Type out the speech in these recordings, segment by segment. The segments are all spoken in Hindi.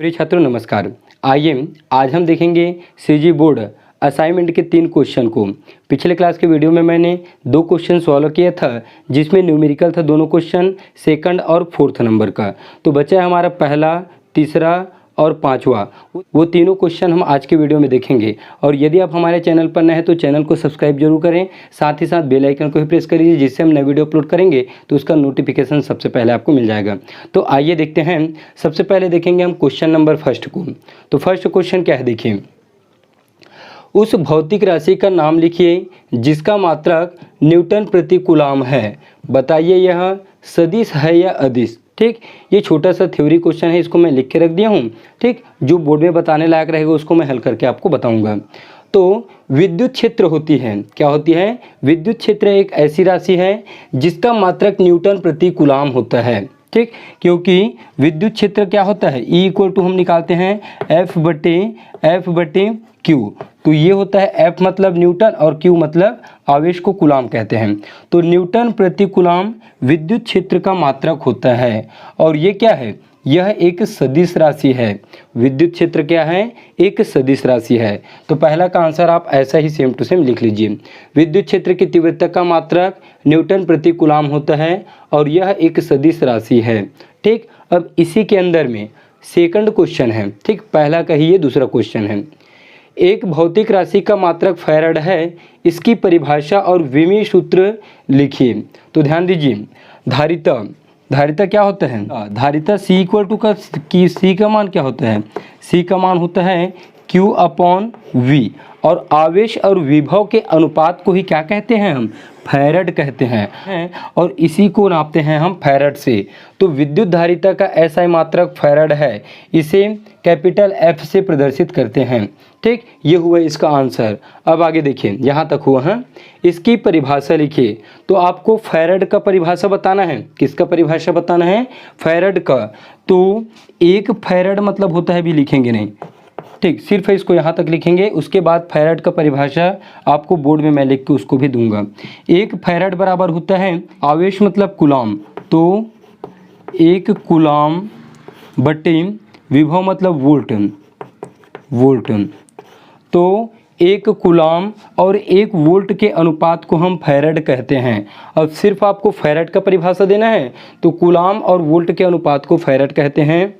प्रिय छात्रों नमस्कार। आइए आज हम देखेंगे सीजी बोर्ड असाइनमेंट के 3 क्वेश्चन को। पिछले क्लास के वीडियो में मैंने 2 क्वेश्चन सॉल्व किया था जिसमें न्यूमेरिकल था दोनों क्वेश्चन, सेकंड और फोर्थ नंबर का। तो बचा है हमारा पहला, तीसरा और पांचवा। वो तीनों क्वेश्चन हम आज के वीडियो में देखेंगे। और यदि आप हमारे चैनल पर नए हैं तो चैनल को सब्सक्राइब जरूर करें, साथ ही साथ बेल आइकन को भी प्रेस करिए जिससे हम नए वीडियो अपलोड करेंगे तो उसका नोटिफिकेशन सबसे पहले आपको मिल जाएगा। तो आइए देखते हैं। सबसे पहले देखेंगे हम क्वेश्चन नंबर फर्स्ट को। तो फर्स्ट क्वेश्चन क्या है देखिए, उस भौतिक राशि का नाम लिखिए जिसका मात्रक न्यूटन प्रति कूलम है। बताइए यह सदिश है या अदिश। ठीक, ये छोटा सा थ्योरी क्वेश्चन है, इसको मैं लिख के रख दिया हूँ। ठीक, जो बोर्ड में बताने लायक रहेगा उसको मैं हल करके आपको बताऊंगा। तो विद्युत क्षेत्र होती है, क्या होती है? विद्युत क्षेत्र एक ऐसी राशि है जिसका मात्रक न्यूटन प्रति कूलम होता है। ठीक, क्योंकि विद्युत क्षेत्र क्या होता है, E = हम निकालते हैं F/Q। तो ये होता है F मतलब न्यूटन और Q मतलब आवेश को कूलम कहते हैं। तो न्यूटन प्रति कूलम विद्युत क्षेत्र का मात्रक होता है। और ये क्या है? यह एक सदिश राशि है। विद्युत क्षेत्र क्या है? एक सदिश राशि है। तो पहला का आंसर आप ऐसा ही सेम टू सेम लिख लीजिए। विद्युत क्षेत्र की तीव्रता का मात्रक न्यूटन प्रति कूलम होता है और यह एक सदिश राशि है। ठीक, अब इसी के अंदर में सेकंड क्वेश्चन है। ठीक, पहला का ही ये दूसरा क्वेश्चन है। एक भौतिक राशि का मात्रक फैराड है, इसकी परिभाषा और विमीय सूत्र लिखिए। तो ध्यान दीजिए, धारिता क्या होता है? धारिता C = C का मान क्या होता है? C का मान होता है Q/V। और आवेश और विभव के अनुपात को ही क्या कहते हैं हम? फैराड कहते हैं। और इसी को नापते हैं हम फैराड से। तो विद्युत धारिता का ऐसा मात्रक फैराड है, इसे कैपिटल F से प्रदर्शित करते हैं। ठीक, ये हुआ इसका आंसर। अब आगे देखिए, यहाँ तक हुआ है। इसकी परिभाषा लिखिए। तो आपको फैराड का परिभाषा बताना है। किसका परिभाषा बताना है? फैराड का। तो एक फैराड मतलब होता है, भी लिखेंगे नहीं। ठीक, सिर्फ इसको यहाँ तक लिखेंगे, उसके बाद फैराड का परिभाषा आपको बोर्ड में मैं लिख के उसको भी दूंगा। एक फैराड बराबर होता है आवेश मतलब कूलम, तो 1 कूलम बटे विभव मतलब वोल्ट। तो 1 कूलम और 1 वोल्ट के अनुपात को हम फैराड कहते हैं। अब सिर्फ आपको फैराड का परिभाषा देना है, तो कूलम और वोल्ट के अनुपात को फैराड कहते हैं।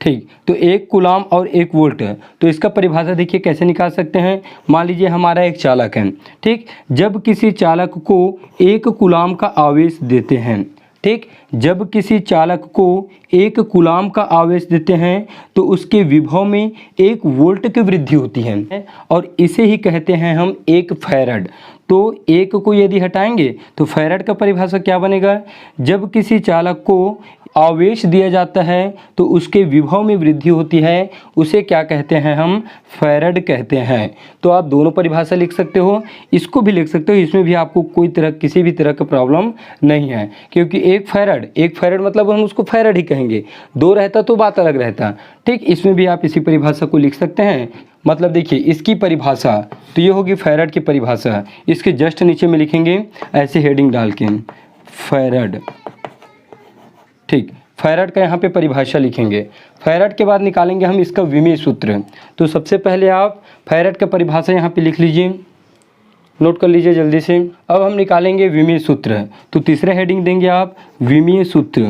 ठीक, तो 1 कूलम और 1 वोल्ट, तो इसका परिभाषा देखिए कैसे निकाल सकते हैं। मान लीजिए हमारा एक चालक है। ठीक, जब किसी चालक को 1 कूलम का आवेश देते हैं, ठीक, जब किसी चालक को 1 कूलम का आवेश देते हैं तो उसके विभव में 1 वोल्ट की वृद्धि होती है और इसे ही कहते हैं हम 1 फैराड। तो 1 को यदि हटाएंगे तो फैराड का परिभाषा क्या बनेगा? जब किसी चालक को आवेश दिया जाता है तो उसके विभव में वृद्धि होती है, उसे क्या कहते हैं हम? फैराड कहते हैं। तो आप दोनों परिभाषा लिख सकते हो, इसको भी लिख सकते हो, इसमें भी आपको किसी भी तरह का प्रॉब्लम नहीं है। क्योंकि एक फैराड मतलब हम उसको फैराड ही कहेंगे। 2 रहता तो बात अलग रहता। ठीक, इसमें भी आप इसी परिभाषा को लिख सकते हैं। मतलब देखिए, इसकी परिभाषा तो ये होगी फैराड की परिभाषा। इसके जस्ट नीचे में लिखेंगे ऐसे हेडिंग डाल के फैराड। ठीक, फैराड का यहाँ पे परिभाषा लिखेंगे। फैराड के बाद निकालेंगे हम इसका विमीय सूत्र। तो सबसे पहले आप फैराड का परिभाषा यहाँ पे लिख लीजिए, नोट कर लीजिए जल्दी से। अब हम निकालेंगे विमीय सूत्र। तो तीसरा हेडिंग देंगे आप विमीय सूत्र।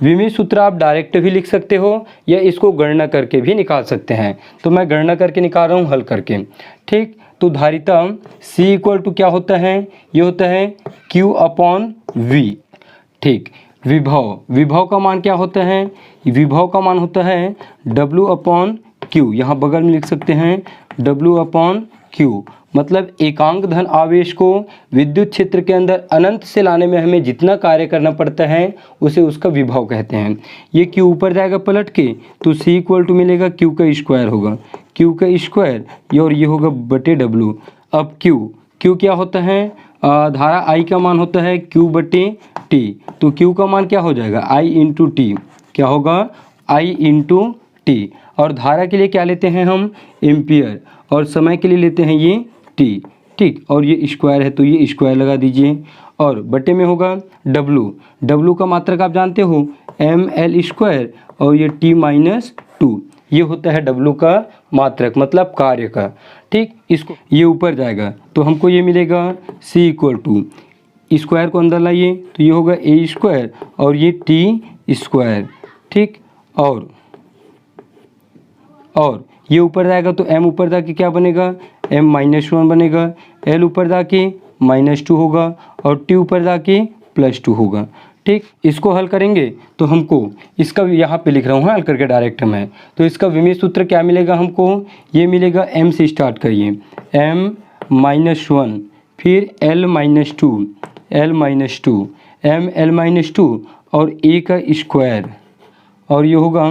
विमीय सूत्र आप डायरेक्ट भी लिख सकते हो या इसको गणना करके भी निकाल सकते हैं। तो मैं गणना करके निकाल रहा हूँ हल करके। ठीक, तो धारिता C = क्या होता है? ये होता है Q/V। ठीक, विभव का मान क्या होता है? विभव का मान होता है W/Q। यहाँ बगल में लिख सकते हैं W/Q। मतलब एकांक धन आवेश को विद्युत क्षेत्र के अंदर अनंत से लाने में हमें जितना कार्य करना पड़ता है उसे उसका विभव कहते हैं। ये Q ऊपर जाएगा पलट के, तो C = मिलेगा Q का स्क्वायर होगा, Q का स्क्वायर, और ये होगा बटे W। अब Q क्या होता है? धारा I का मान होता है Q/T। तो Q का मान क्या हो जाएगा? I/T। क्या होगा? I/T। और धारा के लिए क्या लेते हैं हम? एम्पियर। और समय के लिए लेते हैं ये T। ठीक, और ये स्क्वायर है तो ये स्क्वायर लगा दीजिए, और बटे में होगा डब्लू, डब्लू का मात्रक आप जानते हो ml², और ये t-2, ये होता है डब्लू का मात्रक मतलब कार्य का। ठीक, इसको ये ऊपर जाएगा तो हमको ये मिलेगा c = स्क्वायर को अंदर लाइए तो ये होगा a² और ये t²। ठीक, और ये ऊपर जाएगा तो m ऊपर जाके क्या बनेगा, m-1 बनेगा, l ऊपर जाके -2 होगा और t ऊपर जाके +2 होगा। ठीक, इसको हल करेंगे तो हमको इसका यहाँ पे लिख रहा हूँ हल करके डायरेक्ट मैं, तो इसका विमीय सूत्र क्या मिलेगा हमको, ये मिलेगा m से स्टार्ट करिए, m-1 फिर l-2, l-2, ml-2 और a का स्क्वायर, और ये होगा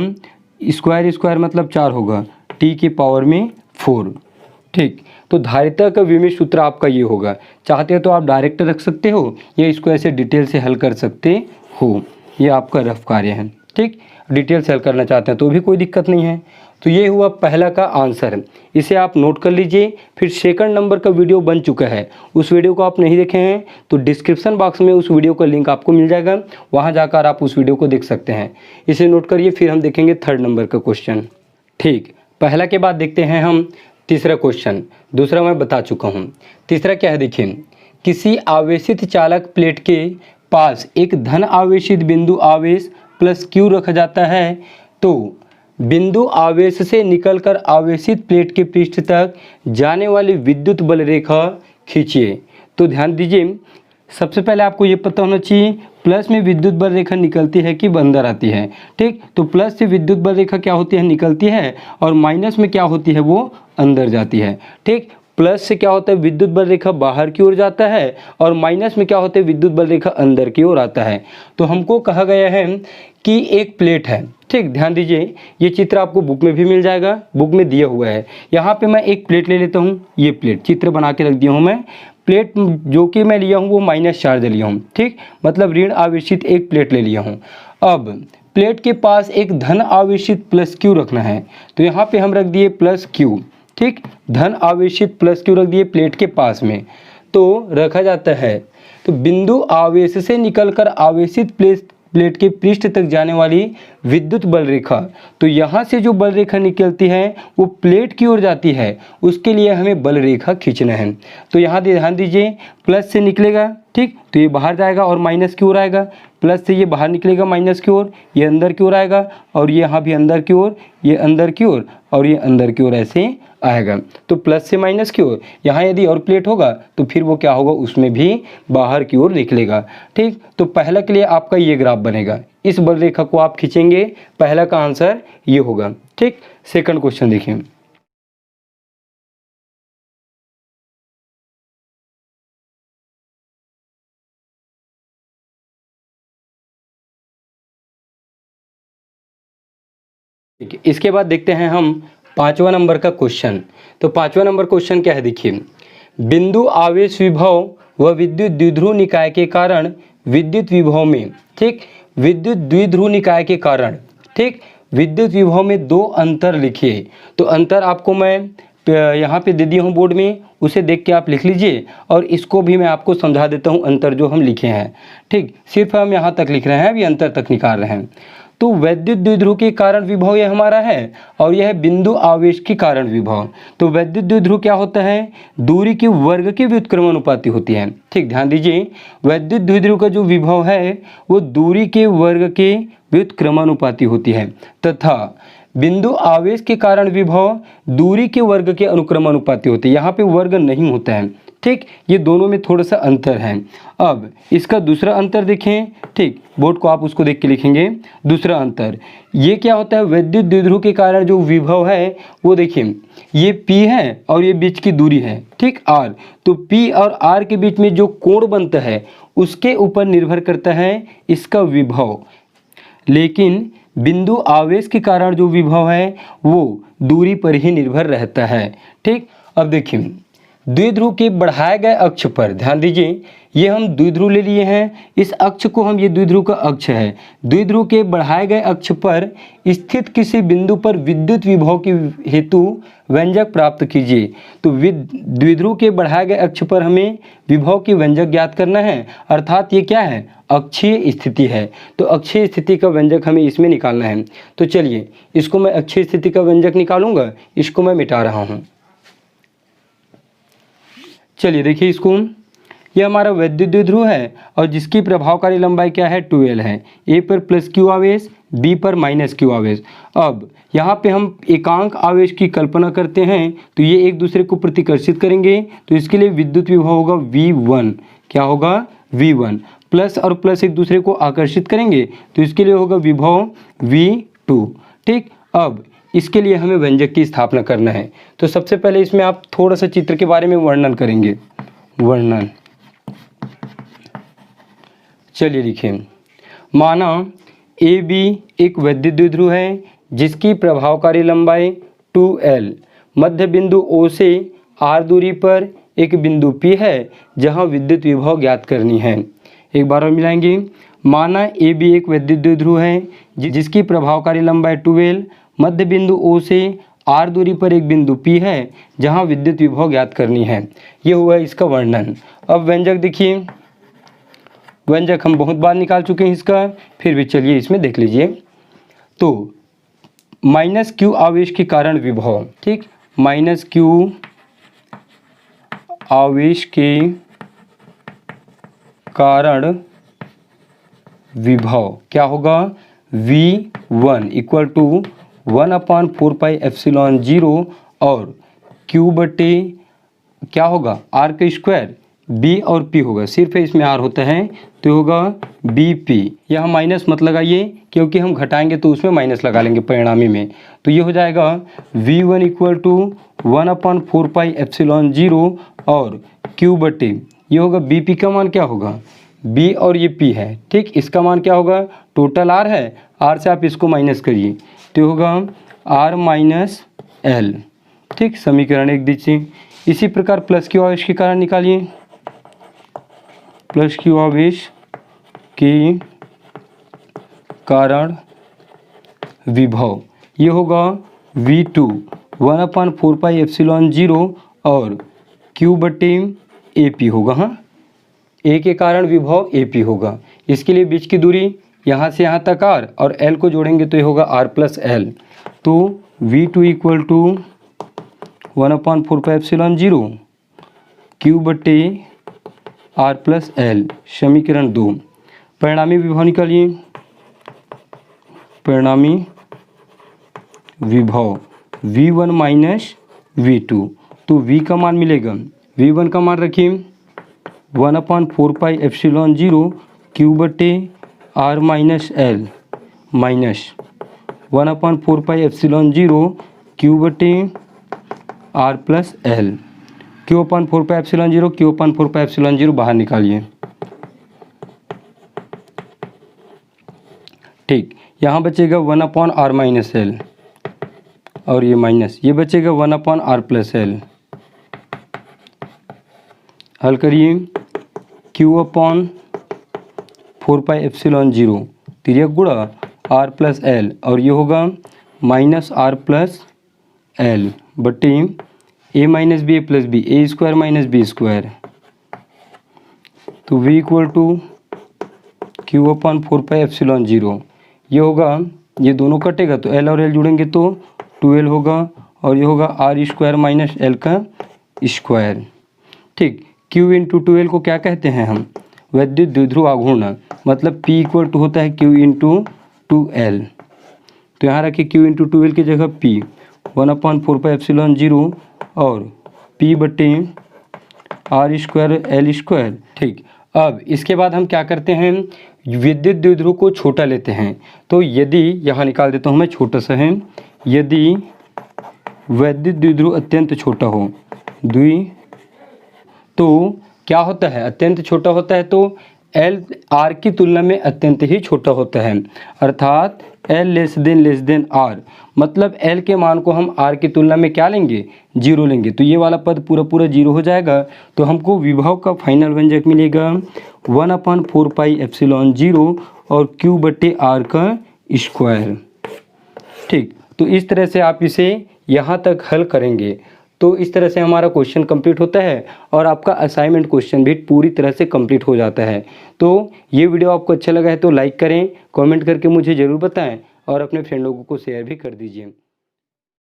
स्क्वायर मतलब 4 होगा, t की पावर में 4। ठीक, तो धारिता का विमीय सूत्र आपका ये होगा। चाहते हो तो आप डायरेक्ट रख सकते हो या इसको ऐसे डिटेल से हल कर सकते हो, ये आपका रफ कार्य है। ठीक, डिटेल से हल करना चाहते हैं तो भी कोई दिक्कत नहीं है। तो ये हुआ पहला का आंसर, इसे आप नोट कर लीजिए। फिर सेकंड नंबर का वीडियो बन चुका है, उस वीडियो को आप नहीं देखे हैं तो डिस्क्रिप्शन बॉक्स में उस वीडियो का लिंक आपको मिल जाएगा, वहाँ जाकर आप उस वीडियो को देख सकते हैं। इसे नोट करिए। फिर हम देखेंगे थर्ड नंबर का क्वेश्चन। ठीक, पहला के बाद देखते हैं हम तीसरा क्वेश्चन। दूसरा मैं बता चुका हूँ, तीसरा क्या है देखिए, किसी आवेशित चालक प्लेट के पास एक धन आवेशित बिंदु आवेश प्लस q रखा जाता है, तो बिंदु आवेश से निकलकर आवेशित प्लेट के पृष्ठ तक जाने वाली विद्युत बल रेखा खींचिए। तो ध्यान दीजिए, सबसे पहले आपको ये पता होना चाहिए प्लस में विद्युत बल रेखा निकलती है कि अंदर आती है। ठीक, तो प्लस से विद्युत बल रेखा क्या होती है, निकलती है, और माइनस में क्या होती है, वो अंदर जाती है। ठीक, प्लस से क्या होता है, विद्युत बल रेखा बाहर की ओर जाता है, और माइनस में क्या होता है, विद्युत बल रेखा अंदर की ओर आता है। तो हमको कहा गया है कि एक प्लेट है। ठीक, ध्यान दीजिए, ये चित्र आपको बुक में भी मिल जाएगा, बुक में दिया हुआ है। यहाँ पे मैं एक प्लेट ले लेता हूँ, ये प्लेट चित्र बना के रख दिया हूँ मैं। प्लेट जो कि मैं लिया हूँ वो माइनस चार्ज लिया हूँ। ठीक, मतलब ऋण आवेशित एक प्लेट ले लिया हूँ। अब प्लेट के पास एक धन आवेशित प्लस q रखना है, तो यहाँ पे हम रख दिए प्लस q। ठीक, धन आवेशित प्लस q रख दिए प्लेट के पास में, तो रखा जाता है। तो बिंदु आवेश से निकलकर आवेशित प्लेट के पृष्ठ तक जाने वाली विद्युत बल रेखा, तो यहाँ से जो बल रेखा निकलती है वो प्लेट की ओर जाती है, उसके लिए हमें बल रेखा खींचना है। तो यहाँ ध्यान दीजिए, प्लस से निकलेगा, ठीक, तो ये बाहर जाएगा और माइनस की ओर आएगा, प्लस से ये बाहर निकलेगा माइनस की ओर, ये अंदर की ओर आएगा, और ये यहाँ भी अंदर की ओर, ये अंदर की ओर, और ये अंदर की ओर ऐसे आएगा। तो प्लस से माइनस की ओर, यहाँ यदि और प्लेट होगा तो फिर वो क्या होगा, उसमें भी बाहर की ओर निकलेगा। ठीक, तो पहला के लिए आपका ये ग्राफ बनेगा, इस बल रेखा को आप खींचेंगे, पहला का आंसर ये होगा। ठीक, सेकंड क्वेश्चन देखिए। ठीक है, इसके बाद देखते हैं हम पांचवा नंबर का क्वेश्चन। तो पांचवा नंबर क्वेश्चन क्या है देखिए, बिंदु आवेश विभव व विद्युत द्विध्रुव निकाय के कारण विद्युत विभव में, ठीक, विद्युत द्विध्रुव निकाय के कारण, ठीक, विद्युत विभव में दो अंतर लिखिए। तो अंतर आपको मैं यहाँ पे दे दिया हूँ बोर्ड में, उसे देख के आप लिख लीजिए, और इसको भी मैं आपको समझा देता हूँ अंतर जो हम लिखे हैं। ठीक, सिर्फ हम यहाँ तक लिख रहे हैं, अभी अंतर तक निकाल रहे हैं। तो वैद्युत द्विध्रुव के कारण विभव यह हमारा है, और यह बिंदु आवेश के कारण विभव। तो वैद्युत द्विध्रुव क्या होता है, दूरी के वर्ग के व्युत्क्रमानुपाती होती है। ठीक, ध्यान दीजिए, वैद्युत द्विध्रुव का जो विभव है वो दूरी के वर्ग के व्युत्क्रमानुपाती होती है, तथा बिंदु आवेश के कारण विभव दूरी के वर्ग के अनुक्रमानुपाती होती है। यहाँ पे वर्ग नहीं होता है। ठीक, ये दोनों में थोड़ा सा अंतर है। अब इसका दूसरा अंतर देखें, ठीक, बोर्ड को आप उसको देख के लिखेंगे। दूसरा अंतर ये क्या होता है, वैद्युत द्विध्रुव के कारण जो विभव है वो देखिए, ये P है और ये बीच की दूरी है, ठीक, R। तो P और R के बीच में जो कोण बनता है उसके ऊपर निर्भर करता है इसका विभव, लेकिन बिंदु आवेश के कारण जो विभव है वो दूरी पर ही निर्भर रहता है। ठीक, अब देखिए द्विध्रुव के बढ़ाए गए अक्ष पर, ध्यान दीजिए ये हम द्विध्रुव ले लिए हैं, इस अक्ष को हम, ये द्विध्रुव का अक्ष है, द्विध्रुव के बढ़ाए गए अक्ष पर स्थित किसी बिंदु पर विद्युत विभव के हेतु व्यंजक प्राप्त कीजिए। तो द्विध्रुव के बढ़ाए गए अक्ष पर हमें विभव की व्यंजक ज्ञात करना है, अर्थात ये क्या है, अक्षीय स्थिति है। तो अक्षीय स्थिति का व्यंजक हमें इसमें निकालना है। तो चलिए इसको मैं अक्षीय स्थिति का व्यंजक निकालूंगा, इसको मैं मिटा रहा हूँ। चलिए देखिए इसको, यह हमारा वैद्युत द्विध्रुव है और जिसकी प्रभावकारी लंबाई क्या है, 2L है। ए पर प्लस क्यू आवेश, बी पर माइनस क्यू आवेश। अब यहाँ पे हम एकांक आवेश की कल्पना करते हैं तो ये एक दूसरे को प्रतिकर्षित करेंगे, तो इसके लिए विद्युत विभव होगा V1। क्या होगा, V1। प्लस और प्लस एक दूसरे को आकर्षित करेंगे तो इसके लिए होगा विभव V2। ठीक, अब इसके लिए हमें व्यंजक की स्थापना करना है। तो सबसे पहले इसमें आप थोड़ा सा चित्र के बारे में वर्णन करेंगे, वर्णन। चलिए लिखिए, माना AB एक वैद्युत द्विध्रुव है जिसकी प्रभावकारी लंबाई 2L, मध्य बिंदु O से R दूरी पर एक बिंदु P है जहां विद्युत विभव ज्ञात करनी है। एक बार और मिलाएंगे, माना AB एक वैद्युत द्विध्रुव है जिसकी प्रभावकारी लंबाई 2L, मध्य बिंदु O से R दूरी पर एक बिंदु P है जहां विद्युत विभव ज्ञात करनी है। ये हुआ इसका वर्णन। अब व्यंजक देखिए, व्यंजक हम बहुत बार निकाल चुके हैं इसका, फिर भी चलिए इसमें देख लीजिए। तो माइनस क्यू आवेश के कारण विभव, ठीक, माइनस क्यू आवेश के कारण विभव क्या होगा, V1 इक्वल टू 1/4πε0 और Q बटे क्या होगा, R का स्क्वायर, B और P होगा, सिर्फ इसमें R होता है तो होगा BP। यहाँ माइनस मत लगाइए क्योंकि हम घटाएंगे तो उसमें माइनस लगा लेंगे परिणामी में। तो ये हो जाएगा V1 इक्वल टू 1/4πε0 और Q बटे ये होगा BP का मान क्या होगा, B और ये P है, ठीक, इसका मान क्या होगा, टोटल R है, R से आप इसको माइनस करिए तो होगा R माइनस L। ठीक, समीकरण 1 दीजिए। इसी प्रकार प्लस क्यू आवेश के कारण निकालिए, प्लस क्यू आवेश के कारण विभव ये होगा V2 1/4πε0 और Q बटे AP होगा। हाँ, A के कारण विभव AP होगा। इसके लिए बीच की दूरी यहाँ से यहाँ तक R और L को जोड़ेंगे तो ये होगा R प्लस L। तो V2 इक्वल टू 1/4πε0 Q बटे R प्लस L, समीकरण 2। परिणामी विभव निकालिए, परिणामी विभव V1 माइनस V2। तो V का मान मिलेगा, V1 का मान रखिए 1/4πε0 Q बटे R minus L minus 1/4πε0 Q बटे R plus L। Q/4πε0 Q/4πε0 बाहर निकालिए। ठीक, यहाँ बचेगा 1/R माइनस L और ये माइनस, ये बचेगा 1/R प्लस L। हल करिए, Q/4πε0 तिर्यक गुणा R प्लस L और ये होगा माइनस R प्लस L बटे A minus B plus B, A square minus B square. तो V इक्वल टू Q/4πε0 ये होगा, ये दोनों कटेगा तो L और L जुड़ेंगे तो 2L होगा और ये होगा R स्क्वायर माइनस L का स्क्वायर। ठीक, Q इंटू 2L को क्या कहते हैं हम, वैद्युत द्विध्रुव आघूर्ण, मतलब P इक्वल टू होता है Q इंटू 2L। तो यहाँ रखिए Q इंटू 2L की जगह P 1/4πε0 और P बटे R स्क्वायर L स्क्वायर। ठीक, अब इसके बाद हम क्या करते हैं, विद्युत द्विध्रुव को छोटा लेते हैं। तो यदि यहाँ निकाल देता हूँ मैं, छोटा सा है, यदि वैद्युत द्विध्रुव अत्यंत छोटा हो, तो क्या होता है, अत्यंत छोटा होता है तो L R की तुलना में अत्यंत ही छोटा होता है, अर्थात एल लेस देन आर, मतलब एल के मान को हम आर की तुलना में क्या लेंगे, जीरो लेंगे। तो ये वाला पद पूरा पूरा जीरो हो जाएगा। तो हमको विभव का फाइनल व्यंजक मिलेगा 1/4 पाई एप्सिलॉन जीरो और क्यू बटे आर का स्क्वायर। ठीक, तो इस तरह से आप इसे यहाँ तक हल करेंगे तो इस तरह से हमारा क्वेश्चन कंप्लीट होता है और आपका असाइनमेंट क्वेश्चन भी पूरी तरह से कंप्लीट हो जाता है। तो ये वीडियो आपको अच्छा लगा है तो लाइक करें, कमेंट करके मुझे ज़रूर बताएं और अपने फ्रेंड लोगों को शेयर भी कर दीजिए।